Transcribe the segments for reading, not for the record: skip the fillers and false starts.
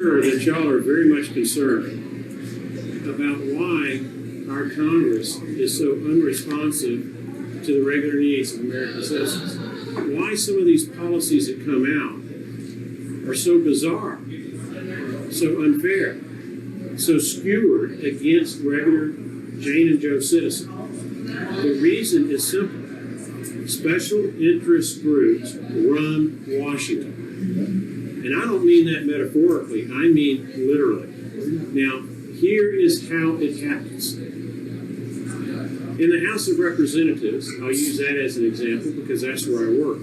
Sure that y'all are very much concerned about why our Congress is so unresponsive to the regular needs of American citizens. Why some of these policies that come out are so bizarre, so unfair, so skewered against regular Jane and Joe citizens. The reason is simple. Special interest groups run Washington. And I don't mean that metaphorically, I mean literally. Now, here is how it happens. In the House of Representatives, I'll use that as an example because that's where I work.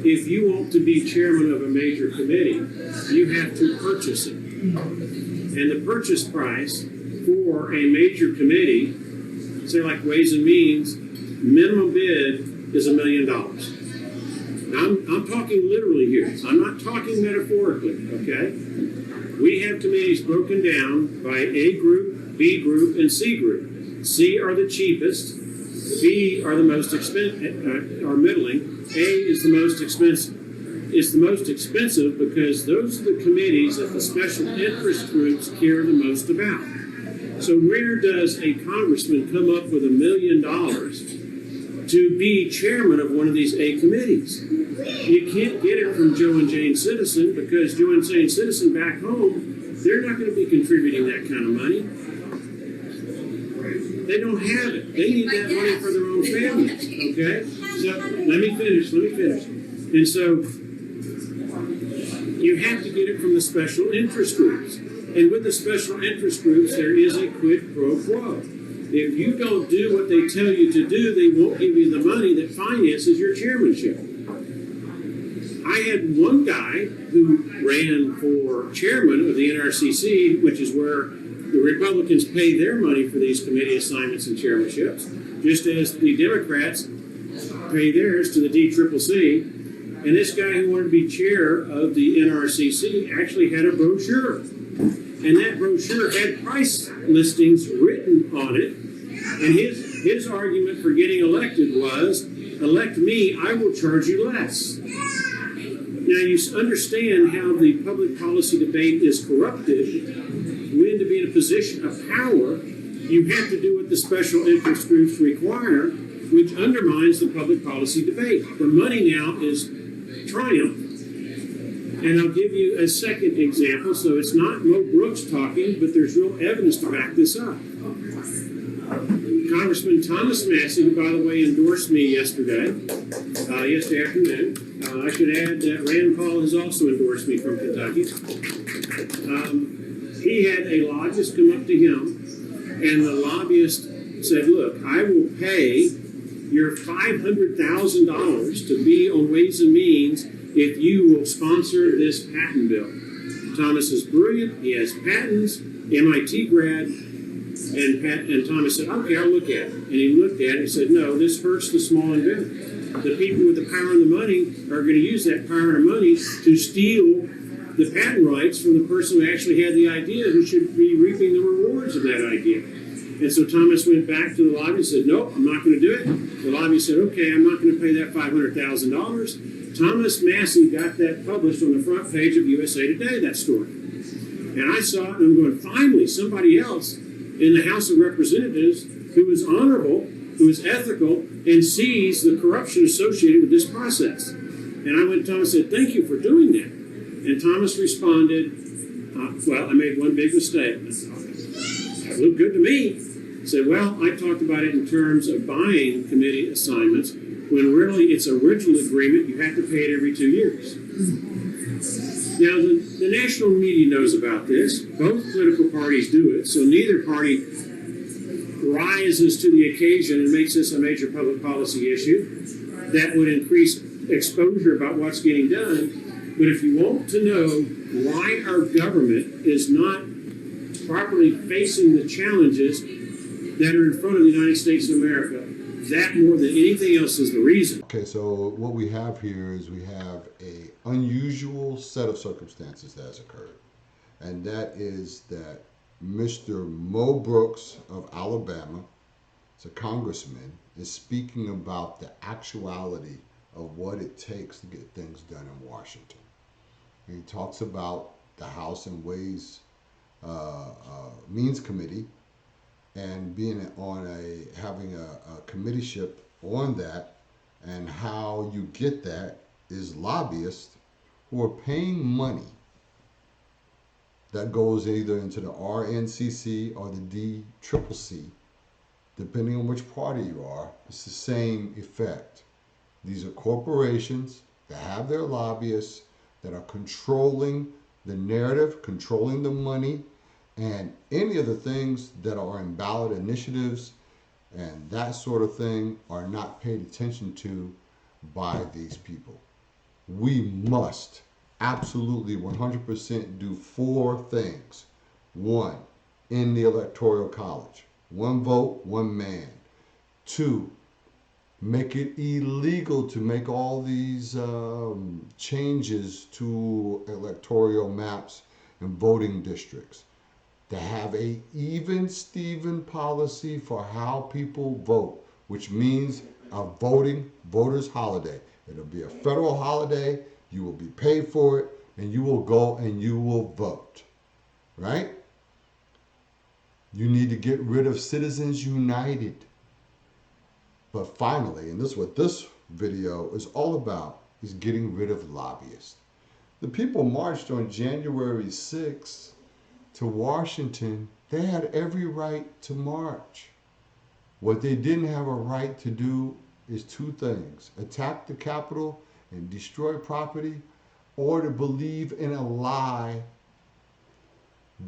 If you want to be chairman of a major committee, you have to purchase it. And the purchase price for a major committee, say like Ways and Means, minimum bid is $1 million. Now, I'm talking literally here. I'm not talking metaphorically, okay? We have committees broken down by A group, B group, and C group. C are the cheapest, B are the most expensive, are middling, A is the most expensive. It's the most expensive because those are the committees that the special interest groups care the most about. So where does a congressman come up with $1 million to be chairman of one of these A committees? You can't get it from Joe and Jane Citizen because Joe and Jane Citizen back home, they're not going to be contributing that kind of money. They don't have it. They need that money for their own families, okay? So let me finish. And so you have to get it from the special interest groups. And with the special interest groups, there is a quid pro quo. If you don't do what they tell you to do, they won't give you the money that finances your chairmanship. I had one guy who ran for chairman of the NRCC, which is where the Republicans pay their money for these committee assignments and chairmanships, just as the Democrats pay theirs to the DCCC. And this guy who wanted to be chair of the NRCC actually had a brochure. And that brochure had price listings written on it. And his argument for getting elected was, elect me, I will charge you less. Now you understand how the public policy debate is corrupted. When to be in a position of power, you have to do what the special interest groups require, which undermines the public policy debate. The money now is triumph. And I'll give you a second example. So it's not Mo Brooks talking, but there's real evidence to back this up. Congressman Thomas Massey, who, by the way, endorsed me yesterday afternoon. I should add that Rand Paul has also endorsed me from Kentucky. He had a lobbyist come up to him, and the lobbyist said, look, I will pay your $500,000 to be on Ways and Means if you will sponsor this patent bill. Thomas is brilliant. He has patents, MIT grad. And Thomas said, okay, I'll look at it. And he looked at it and said, no, this hurts the small inventor. The people with the power and the money are going to use that power and money to steal the patent rights from the person who actually had the idea, who should be reaping the rewards of that idea. And so Thomas went back to the lobby and said, nope, I'm not going to do it. The lobby said, okay, I'm not going to pay that $500,000. Thomas Massey got that published on the front page of USA Today, that story. And I saw it and I'm going, finally, somebody else in the House of Representatives who is honorable, who is ethical, and sees the corruption associated with this process. And I went to Thomas and said, thank you for doing that. And Thomas responded, well, I made one big mistake. It looked good to me. Said, well, I talked about it in terms of buying committee assignments, when really it's a original agreement, you have to pay it every 2 years. Now, the national media knows about this. Both political parties do it, so neither party rises to the occasion and makes this a major public policy issue that would increase exposure about what's getting done. But if you want to know why our government is not properly facing the challenges that are in front of the United States of America, that more than anything else is the reason. Okay, so what we have here is we have a unusual set of circumstances that has occurred. And that is that Mr. Mo Brooks of Alabama, it's a congressman, is speaking about the actuality of what it takes to get things done in Washington. And he talks about the House and Ways Means Committee, and being on having a committeeship on that, and how you get that is lobbyists who are paying money that goes either into the RNCC or the DCCC, depending on which party you are. It's the same effect. These are corporations that have their lobbyists that are controlling the narrative, controlling the money, and any of the things that are in ballot initiatives and that sort of thing are not paid attention to by these people. We must absolutely 100% do 4 things. 1, in the Electoral College. 1 vote, 1 man. 2, make it illegal to make all these changes to electoral maps and voting districts. To have a even Steven policy for how people vote, which means a voters holiday. It'll be a federal holiday, you will be paid for it, and you will go and you will vote, right? You need to get rid of Citizens United. But finally, and this is what this video is all about, is getting rid of lobbyists. The people marched on January 6th to Washington. They had every right to march. What they didn't have a right to do is 2 things: attack the Capitol and destroy property, or to believe in a lie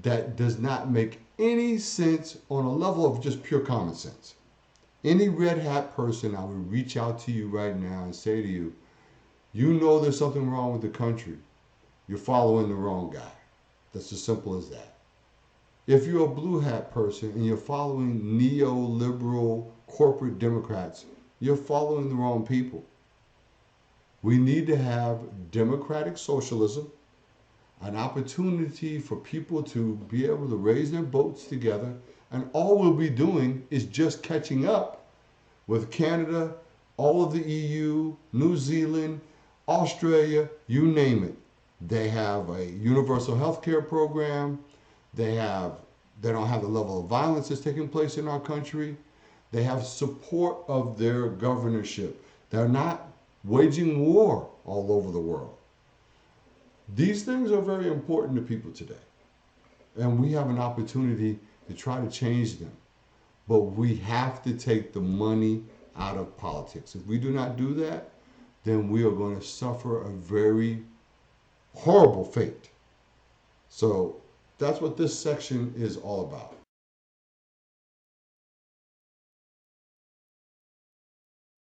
that does not make any sense on a level of just pure common sense. Any red hat person, I would reach out to you right now and say to you, you know there's something wrong with the country. You're following the wrong guy. That's as simple as that. If you're a blue hat person and you're following neoliberal corporate Democrats, you're following the wrong people. We need to have democratic socialism, an opportunity for people to be able to raise their boats together, and all we'll be doing is just catching up with Canada, all of the EU, New Zealand, Australia, you name it. They have a universal health care program. They don't have the level of violence that's taking place in our country. They have support of their governorship. They're not waging war all over the world. These things are very important to people today. And we have an opportunity to try to change them. But we have to take the money out of politics. If we do not do that, then we are going to suffer a very horrible fate. So that's what this section is all about.